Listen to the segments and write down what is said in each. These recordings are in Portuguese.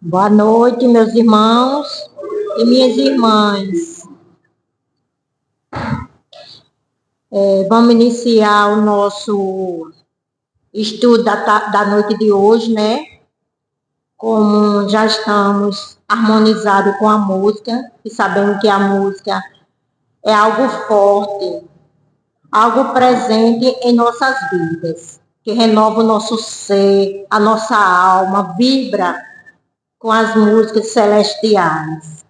Boa noite, meus irmãos e minhas irmãs. Vamos iniciar o nosso estudo da noite de hoje, né? Como já estamos harmonizados com a música, e sabemos que a música é algo forte, algo presente em nossas vidas, que renova o nosso ser, a nossa alma, vibra com as músicas celestiais.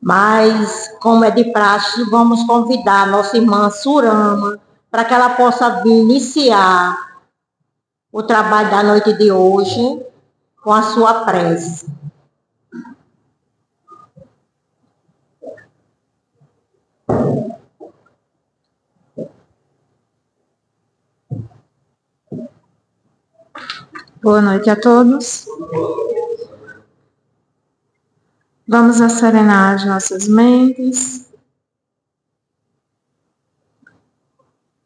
Mas, como é de praxe, vamos convidar a nossa irmã Surama para que ela possa vir iniciar o trabalho da noite de hoje com a sua prece. Boa noite a todos. Vamos acerenar as nossas mentes,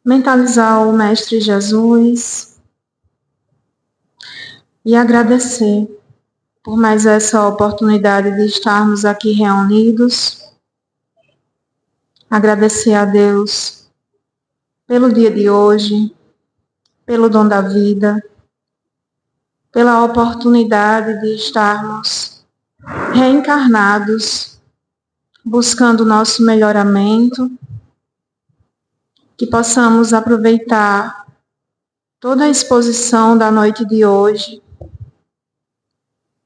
mentalizar o Mestre Jesus e agradecer por mais essa oportunidade de estarmos aqui reunidos. Agradecer a Deus pelo dia de hoje, pelo dom da vida, pela oportunidade de estarmos reencarnados, buscando o nosso melhoramento, que possamos aproveitar toda a exposição da noite de hoje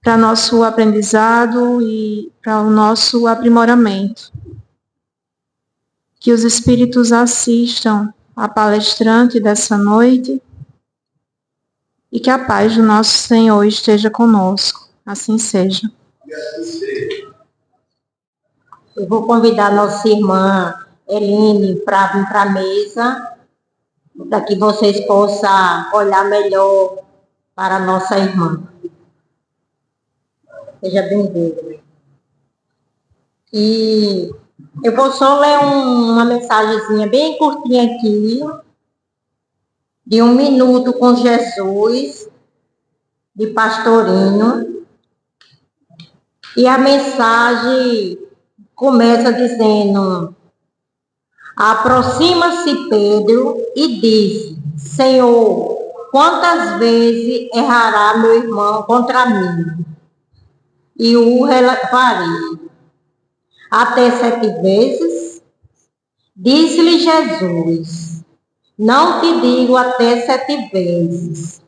para nosso aprendizado e para o nosso aprimoramento. Que os espíritos assistam à palestrante dessa noite e que a paz do nosso Senhor esteja conosco. Assim seja. Eu vou convidar a nossa irmã Eline para vir para a mesa, para que vocês possam olhar melhor para a nossa irmã. Seja bem-vinda. E eu vou só ler uma mensagenzinha bem curtinha aqui, de 1 minuto com Jesus, de Pastorinho. E a mensagem começa dizendo: aproxima-se Pedro e diz: Senhor, quantas vezes errará meu irmão contra mim? E o relevarei. Até 7 vezes? Disse-lhe Jesus: não te digo até 7 vezes,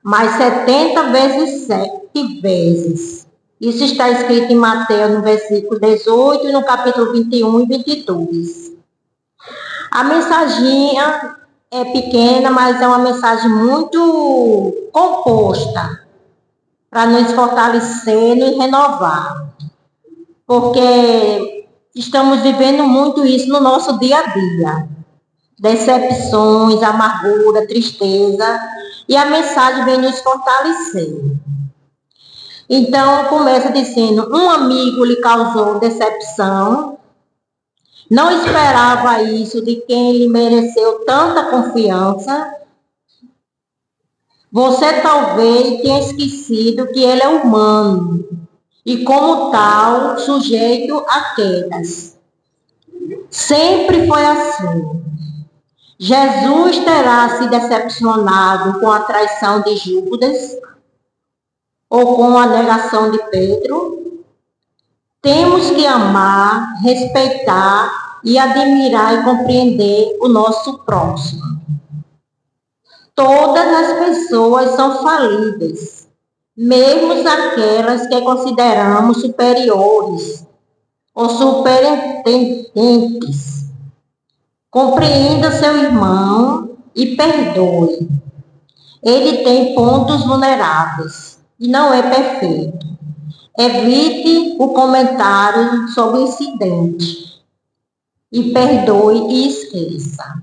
mas 70 vezes 7 vezes. Isso está escrito em Mateus, no versículo 18, e no capítulo 21 e 22. A mensaginha é pequena, mas é uma mensagem muito composta para nos fortalecer e renovar. Porque estamos vivendo muito isso no nosso dia a dia. Decepções, amargura, tristeza. E a mensagem vem nos fortalecer. Então, começa dizendo: um amigo lhe causou decepção. Não esperava isso de quem lhe mereceu tanta confiança. Você talvez tenha esquecido que ele é humano e, como tal, sujeito a quedas. Sempre foi assim. Jesus terá se decepcionado com a traição de Judas ou com a negação de Pedro? Temos que amar, respeitar e admirar e compreender o nosso próximo. Todas as pessoas são falíveis, mesmo aquelas que consideramos superiores ou superintendentes. Compreenda seu irmão e perdoe. Ele tem pontos vulneráveis e não é perfeito. Evite o comentário sobre o incidente e perdoe e esqueça.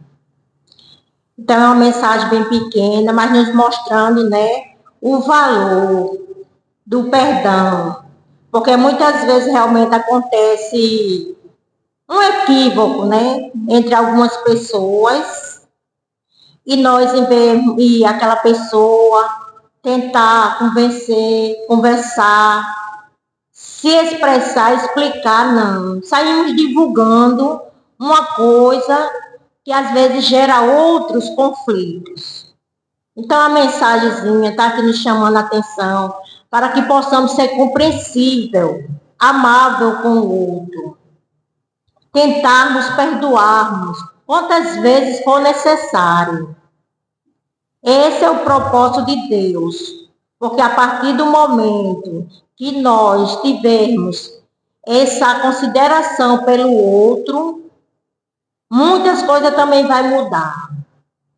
Então, é uma mensagem bem pequena, mas nos mostrando, né, o valor do perdão. Porque muitas vezes realmente acontece um equívoco, né, entre algumas pessoas, e nós, em vez de aquela pessoa tentar conversar, se expressar, explicar, não. Saímos divulgando uma coisa que às vezes gera outros conflitos. Então a mensagenzinha está aqui nos chamando a atenção para que possamos ser compreensível, amável com o outro, tentarmos perdoarmos quantas vezes for necessário. Esse é o propósito de Deus, porque a partir do momento que nós tivermos essa consideração pelo outro, muitas coisas também vai mudar.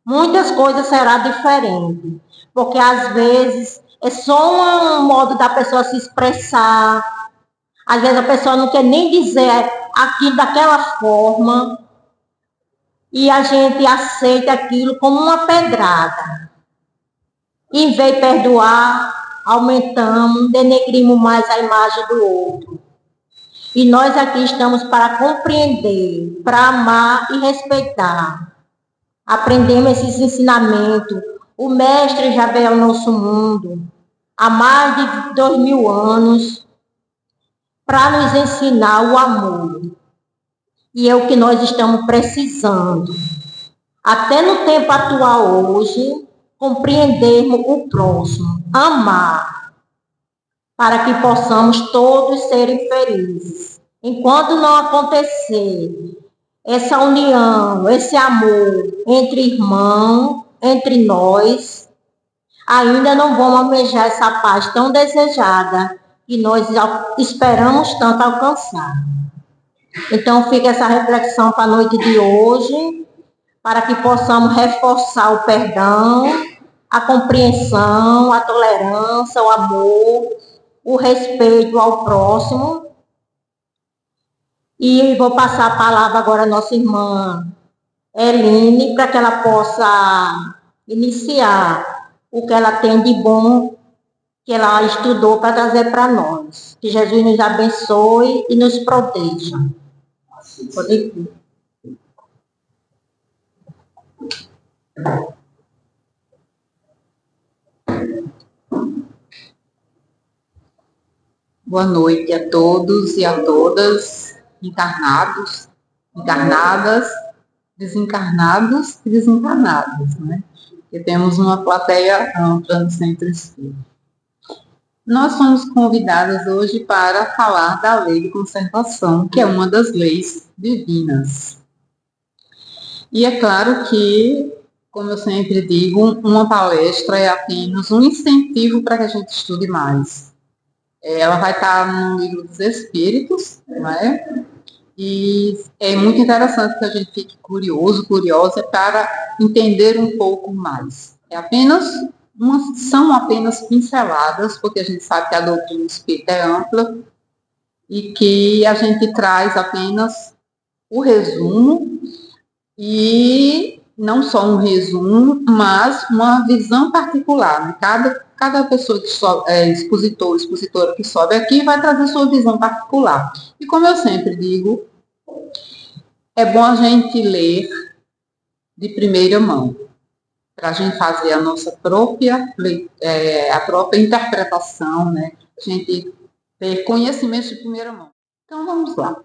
Muitas coisas será diferente, porque às vezes é só um modo da pessoa se expressar. Às vezes a pessoa não quer nem dizer aquilo daquela forma e a gente aceita aquilo como uma pedrada. Em vez de perdoar, aumentamos, denegrimos mais a imagem do outro. E nós aqui estamos para compreender, para amar e respeitar. Aprendemos esses ensinamentos. O Mestre já veio ao nosso mundo há mais de 2000 anos para nos ensinar o amor. E é o que nós estamos precisando. Até no tempo atual hoje, compreendermos o próximo, amar, para que possamos todos serem felizes. Enquanto não acontecer essa união, esse amor entre irmãos, entre nós, ainda não vamos almejar essa paz tão desejada que nós esperamos tanto alcançar. Então fica essa reflexão para a noite de hoje, para que possamos reforçar o perdão, a compreensão, a tolerância, o amor, o respeito ao próximo. E vou passar a palavra agora à nossa irmã Eline, para que ela possa iniciar o que ela tem de bom, que ela estudou para trazer para nós. Que Jesus nos abençoe e nos proteja. Pode ir. Boa noite a todos e a todas, encarnados, encarnadas, desencarnados e desencarnadas, né? Porque temos uma plateia ampla no Centro Espírita. Nós somos convidadas hoje para falar da lei de conservação, que é uma das leis divinas. E é claro que, como eu sempre digo, uma palestra é apenas um incentivo para que a gente estude mais. Ela vai estar no Livro dos Espíritos, não é? E é muito interessante que a gente fique curioso, curiosa, para entender um pouco mais. São apenas pinceladas, porque a gente sabe que a doutrina espírita é ampla e que a gente traz apenas o resumo, e não só um resumo, mas uma visão particular, né? Cada pessoa que expositora que sobe aqui vai trazer sua visão particular. E como eu sempre digo, é bom a gente ler de primeira mão, para a gente fazer a nossa própria interpretação, né? A gente ter conhecimento de primeira mão. Então, vamos lá.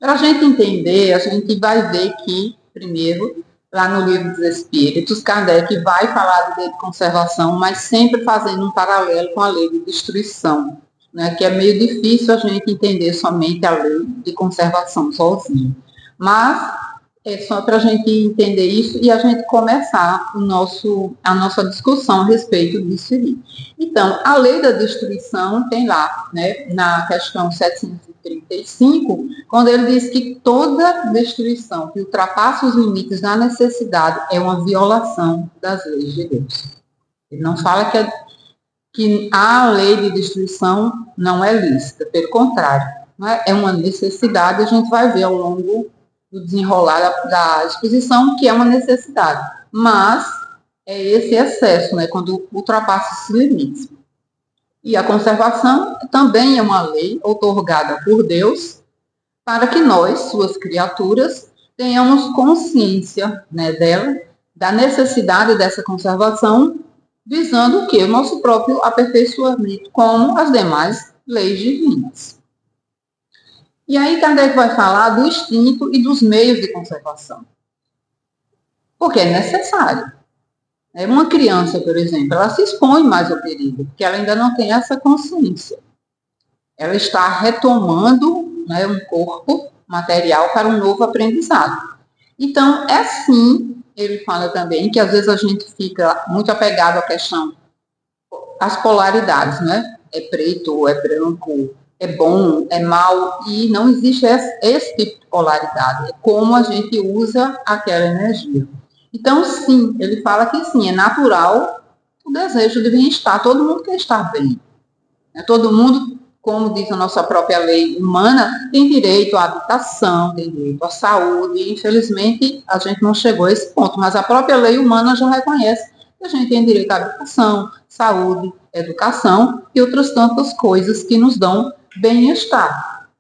Para a gente entender, a gente vai ver que, primeiro, lá no Livro dos Espíritos, Kardec vai falar de lei de conservação, mas sempre fazendo um paralelo com a lei de destruição, né? Que é meio difícil a gente entender somente a lei de conservação sozinha. Mas é só para a gente entender isso e a gente começar a nossa discussão a respeito disso aí. Então, a lei da destruição tem lá, né, na questão 735, quando ele diz que toda destruição que ultrapassa os limites da necessidade é uma violação das leis de Deus. Ele não fala que a lei de destruição não é lícita, pelo contrário, né, é uma necessidade, a gente vai ver ao longo do desenrolar da exposição que é uma necessidade, mas é esse excesso, né, quando ultrapassa esses limites. E a conservação também é uma lei outorgada por Deus para que nós, suas criaturas, tenhamos consciência, né, dela, da necessidade dessa conservação, visando o quê? O nosso próprio aperfeiçoamento, como as demais leis divinas. E aí Kardec vai falar do instinto e dos meios de conservação. porque é necessário. Uma criança, por exemplo, ela se expõe mais ao perigo, porque ela ainda não tem essa consciência. Ela está retomando, né, um corpo material para um novo aprendizado. Então, é sim, ele fala também, que às vezes a gente fica muito apegado à questão, às polaridades, né? É preto, é branco, é bom, é mal, e não existe esse tipo de polaridade. É como a gente usa aquela energia. Então, sim, ele fala que sim, é natural o desejo de bem-estar. Todo mundo quer estar bem. Todo mundo, como diz a nossa própria lei humana, tem direito à habitação, tem direito à saúde. Infelizmente, a gente não chegou a esse ponto, mas a própria lei humana já reconhece que a gente tem direito à habitação, saúde, educação e outras tantas coisas que nos dão bem-estar.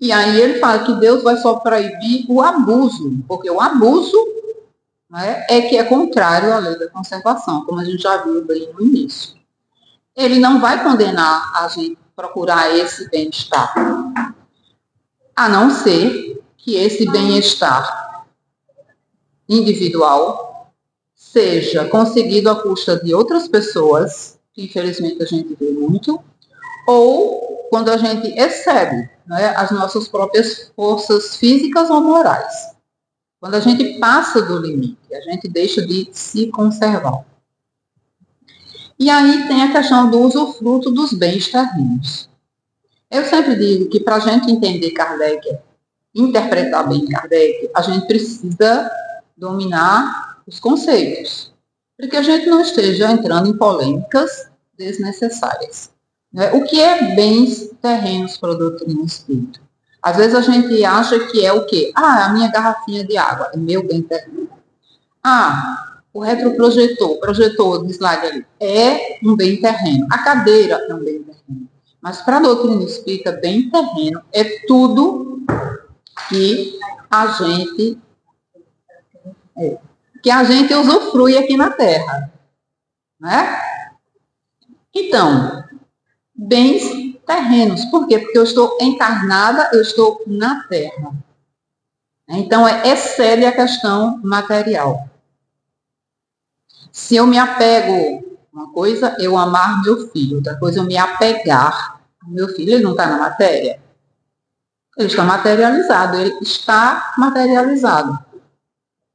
E aí ele fala que Deus vai só proibir o abuso, porque o abuso, né, é que é contrário à lei da conservação, como a gente já viu bem no início. Ele não vai condenar a gente procurar esse bem-estar, a não ser que esse bem-estar individual seja conseguido à custa de outras pessoas, que infelizmente a gente vê muito, ou quando a gente excede, né, as nossas próprias forças físicas ou morais. Quando a gente passa do limite, a gente deixa de se conservar. E aí tem a questão do usufruto dos bens terrenos. Eu sempre digo que para a gente entender Kardec, interpretar bem Kardec, a gente precisa dominar os conceitos, para que a gente não esteja entrando em polêmicas desnecessárias. O que é bens terrenos para a doutrina espírita? Às vezes a gente acha que é o quê? A minha garrafinha de água é meu bem terreno. O retroprojetor, projetor de slide ali, é um bem terreno. A cadeira é um bem terreno. Mas para a doutrina espírita, bem terreno é tudo que a gente usufrui aqui na Terra. Né? Então, bens terrenos. Por quê? Porque eu estou encarnada, eu estou na Terra. Então, excede a questão material. Se eu me apego, uma coisa eu amar meu filho, outra coisa eu me apegar ao meu filho, ele não está na matéria. Ele está materializado, ele está materializado.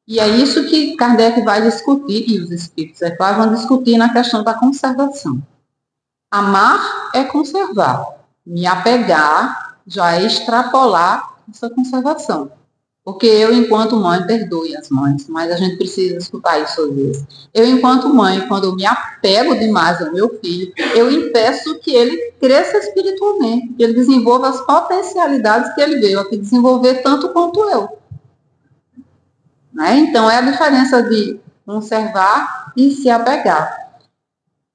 E é isso que Kardec vai discutir, e os espíritos, é claro, vão discutir na questão da conservação. Amar é conservar. Me apegar já é extrapolar essa conservação. Porque eu, enquanto mãe, perdoe as mães, mas a gente precisa escutar isso às vezes. Eu, enquanto mãe, quando eu me apego demais ao meu filho, eu impeço que ele cresça espiritualmente, que ele desenvolva as potencialidades que ele veio aqui desenvolver tanto quanto eu. Né? Então, é a diferença de conservar e se apegar.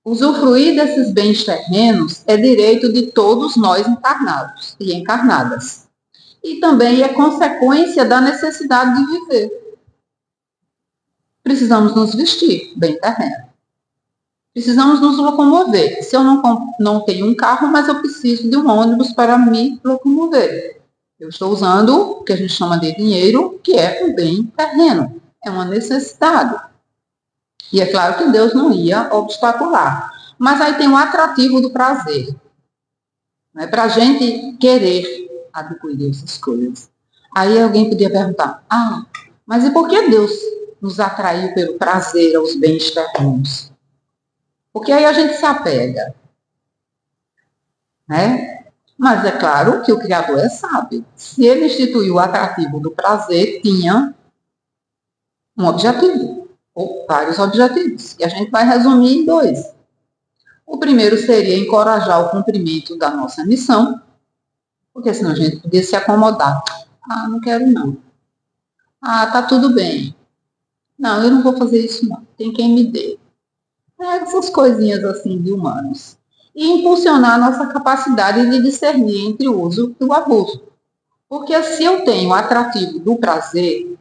Usufruir desses bens terrenos é direito de todos nós encarnados e encarnadas. E também é consequência da necessidade de viver. Precisamos nos vestir, bem terreno. Precisamos nos locomover. Se eu não tenho um carro, mas eu preciso de um ônibus para me locomover. Eu estou usando o que a gente chama de dinheiro, que é um bem terreno. É uma necessidade. E é claro que Deus não ia obstacular. Mas aí tem o atrativo do prazer. Não é para a gente querer adquirir essas coisas. Aí alguém podia perguntar, mas e por que Deus nos atraiu pelo prazer aos bens terrenos? Porque aí a gente se apega. Né? Mas é claro que o Criador é sábio. Se ele instituiu o atrativo do prazer, tinha um objetivo, ou vários objetivos, que a gente vai resumir em 2. O primeiro seria encorajar o cumprimento da nossa missão, porque senão a gente podia se acomodar. Não quero não. Tá tudo bem. Não, eu não vou fazer isso não. Tem quem me dê. Essas coisinhas assim de humanos. E impulsionar a nossa capacidade de discernir entre o uso e o abuso. Porque se eu tenho o atrativo do prazer,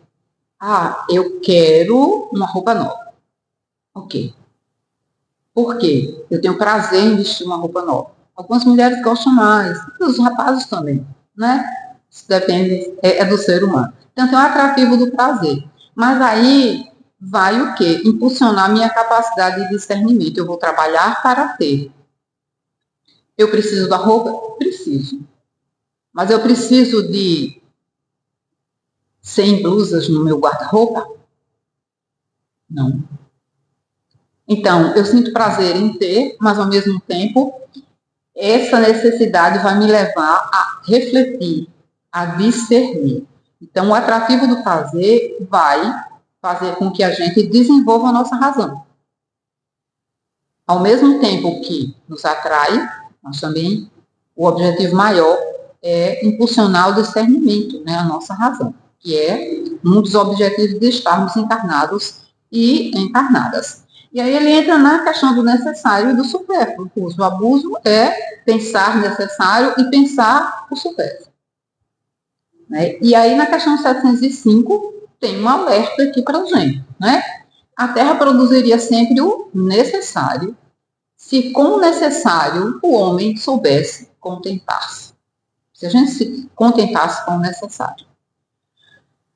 eu quero uma roupa nova. Ok. Por quê? Eu tenho prazer em vestir uma roupa nova. Algumas mulheres gostam mais, os rapazes também, né? Isso depende, é do ser humano. Então, tem o atrativo do prazer. Mas aí, vai o quê? Impulsionar minha capacidade de discernimento. Eu vou trabalhar para ter. Eu preciso da roupa? Preciso. Mas eu preciso de 100 blusas no meu guarda-roupa? Não. Então, eu sinto prazer em ter, mas ao mesmo tempo, essa necessidade vai me levar a refletir, a discernir. Então, o atrativo do prazer vai fazer com que a gente desenvolva a nossa razão. Ao mesmo tempo que nos atrai, nós também, o objetivo maior é impulsionar o discernimento, né, a nossa razão, que é um dos objetivos de estarmos encarnados e encarnadas. E aí ele entra na questão do necessário e do supérfluo. O uso, o abuso é pensar necessário e pensar o supérfluo. Né? E aí na questão 705 tem um alerta aqui para a gente. Né? A Terra produziria sempre o necessário, se com o necessário o homem soubesse contentar-se. Se a gente se contentasse com o necessário.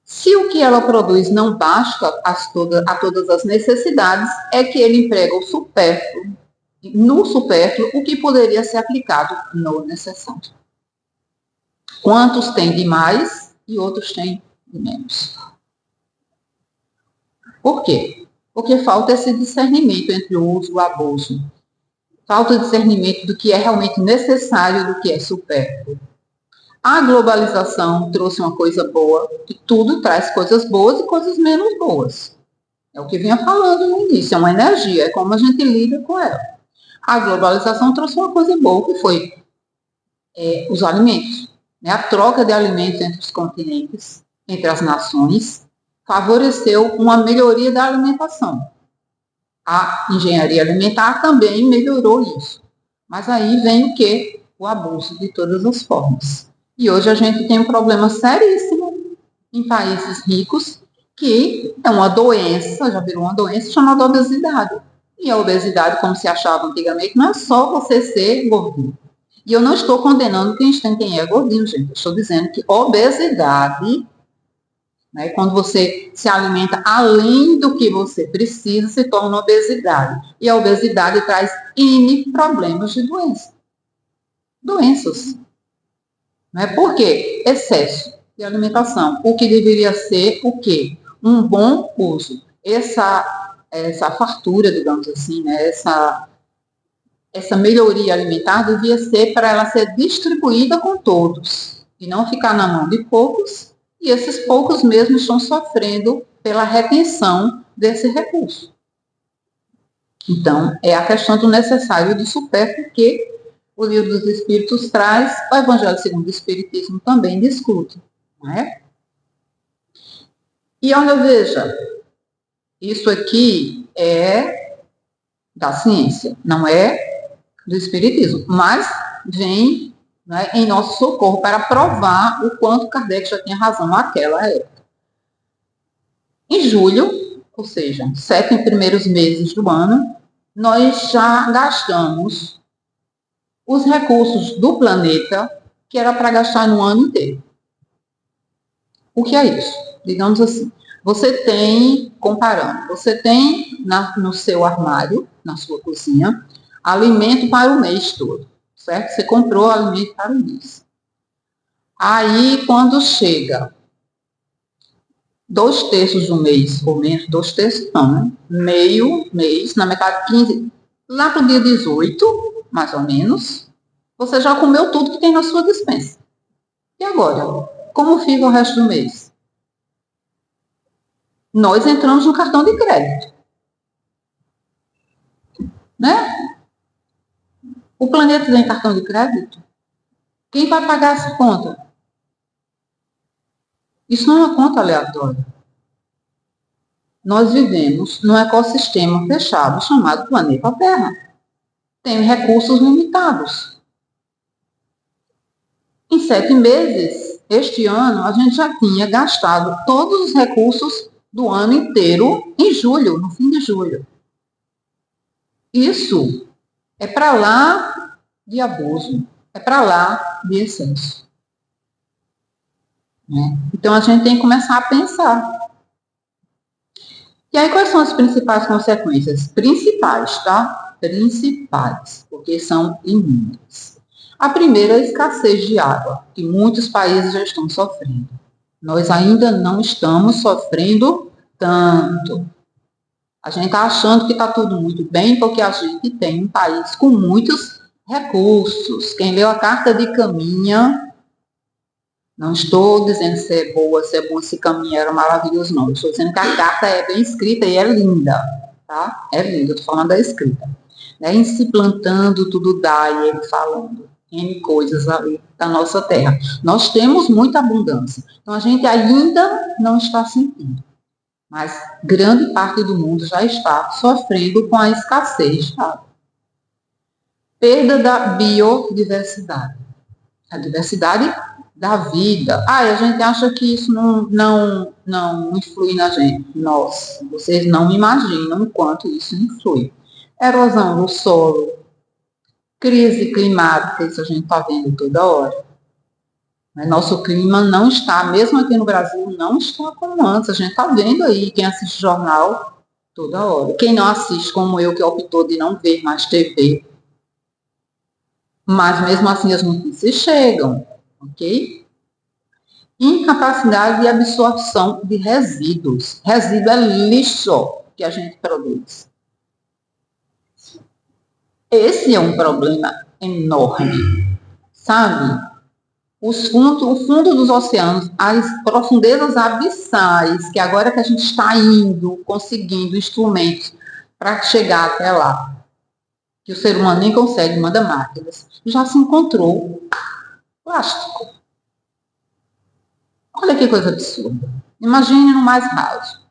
Se o que ela produz não basta a todas as necessidades, é que ele emprega o supérfluo, no supérfluo, o que poderia ser aplicado no necessário. Quantos têm de mais e outros têm de menos? Por quê? Porque falta esse discernimento entre o uso e o abuso. Falta o discernimento do que é realmente necessário e do que é supérfluo. A globalização trouxe uma coisa boa, e tudo traz coisas boas e coisas menos boas. É o que vinha falando no início, é uma energia, é como a gente lida com ela. A globalização trouxe uma coisa boa, que foi os alimentos. Né? A troca de alimentos entre os continentes, entre as nações, favoreceu uma melhoria da alimentação. A engenharia alimentar também melhorou isso. Mas aí vem o quê? O abuso de todas as formas. E hoje a gente tem um problema seríssimo em países ricos, que é uma doença, já virou uma doença chamada obesidade. E a obesidade, como se achava antigamente, não é só você ser gordinho. E eu não estou condenando quem é gordinho, gente. Eu estou dizendo que obesidade, né, quando você se alimenta além do que você precisa, se torna obesidade. E a obesidade traz N problemas de doença. Doenças. Né? Por quê? Excesso de alimentação. O que deveria ser o quê? Um bom uso. Essa fartura, digamos assim, né? essa melhoria alimentar devia ser para ela ser distribuída com todos e não ficar na mão de poucos, e esses poucos mesmo estão sofrendo pela retenção desse recurso. Então, é a questão do necessário e do supérfluo que o Livro dos Espíritos traz, o Evangelho segundo o Espiritismo também discute. Não é? E olha, veja, isso aqui é da ciência, não é do Espiritismo, mas vem, né, em nosso socorro para provar o quanto Kardec já tinha razão naquela época. Em julho, ou seja, 7 primeiros meses do ano, nós já gastamos os recursos do planeta que era para gastar no ano inteiro. O que é isso? Digamos assim, você tem, comparando, você tem no seu armário, na sua cozinha, alimento para o mês todo, certo? Você comprou alimento para o mês. Aí, quando chega 2/3 do mês, ou menos, 2/3 não, né? Meio mês, na metade 15, lá para o dia 18, mais ou menos, você já comeu tudo que tem na sua despensa. E agora? Como fica o resto do mês? Nós entramos no cartão de crédito. Né? O planeta tem cartão de crédito? Quem vai pagar essa conta? Isso não é uma conta aleatória. Nós vivemos num ecossistema fechado chamado planeta Terra. Tem recursos limitados. Em 7 meses, este ano, a gente já tinha gastado todos os recursos do ano inteiro em julho, no fim de julho. Isso é para lá de abuso, é para lá de excesso. Né? Então, a gente tem que começar a pensar. E aí, quais são as principais consequências? Principais, tá? Principais, porque são inúmeras. A primeira é a escassez de água, que muitos países já estão sofrendo. Nós ainda não estamos sofrendo tanto. A gente está achando que está tudo muito bem, porque a gente tem um país com muitos recursos. Quem leu a Carta de Caminha, não estou dizendo se é boa, se Caminha era maravilhoso, não. Estou dizendo que a carta é bem escrita e é linda, tá? É linda, estou falando da escrita. Né? Em se plantando, tudo dá, e ele falando N coisas ali da nossa terra. Nós temos muita abundância, então a gente ainda não está sentindo. Mas grande parte do mundo já está sofrendo com a escassez de água. Perda da biodiversidade. A diversidade da vida. A gente acha que isso não influi na gente. Vocês não imaginam o quanto isso influi. Erosão do solo, crise climática, isso a gente está vendo toda hora. Nosso clima não está, mesmo aqui no Brasil, não está como antes. A gente está vendo aí, quem assiste jornal toda hora. Quem não assiste, como eu, que optou de não ver mais TV. Mas mesmo assim as notícias chegam, ok? Incapacidade de absorção de resíduos. Resíduo é lixo que a gente produz. Esse é um problema enorme, sabe? O fundo dos oceanos, as profundezas abissais, que agora que a gente está indo, conseguindo instrumentos para chegar até lá, que o ser humano nem consegue, manda máquinas, já se encontrou plástico. Olha que coisa absurda. Imagine no mais raso.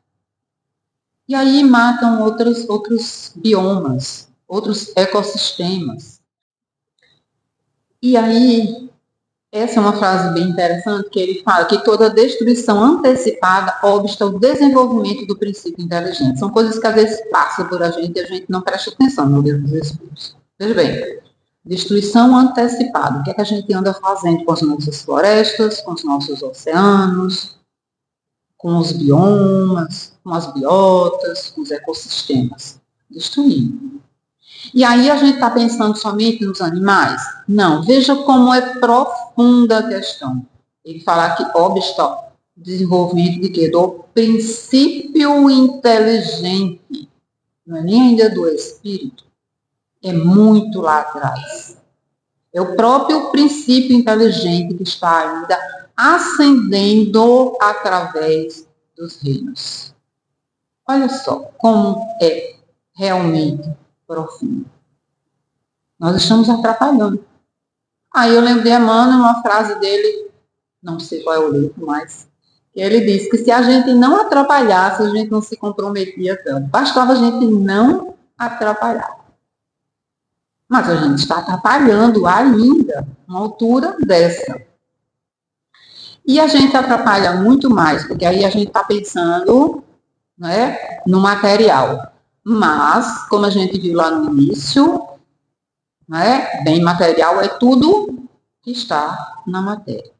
E aí matam outros biomas, outros ecossistemas. E aí, essa é uma frase bem interessante, que ele fala que toda destruição antecipada obsta o desenvolvimento do princípio inteligente. São coisas que às vezes passam por a gente e a gente não presta atenção no livro dos Espíritos. Veja bem, destruição antecipada. O que é que a gente anda fazendo com as nossas florestas, com os nossos oceanos, com os biomas, com as biotas, com os ecossistemas? Destruindo. E aí a gente está pensando somente nos animais? Não, veja como é profunda a questão. Ele fala que obsta o desenvolvimento de quê? Do princípio inteligente. Não é nem ainda do espírito. É muito lá atrás. É o próprio princípio inteligente que está ainda ascendendo através dos reinos. Olha só como é realmente profundo. Nós estamos atrapalhando. Aí eu lembro de Emmanuel, uma frase dele, não sei qual é o livro, mas ele disse que se a gente não atrapalhasse, a gente não se comprometia tanto. Bastava a gente não atrapalhar. Mas a gente está atrapalhando ainda uma altura dessa. E a gente atrapalha muito mais, porque aí a gente está pensando, né, no material. Mas, como a gente viu lá no início, né, bem material é tudo que está na matéria.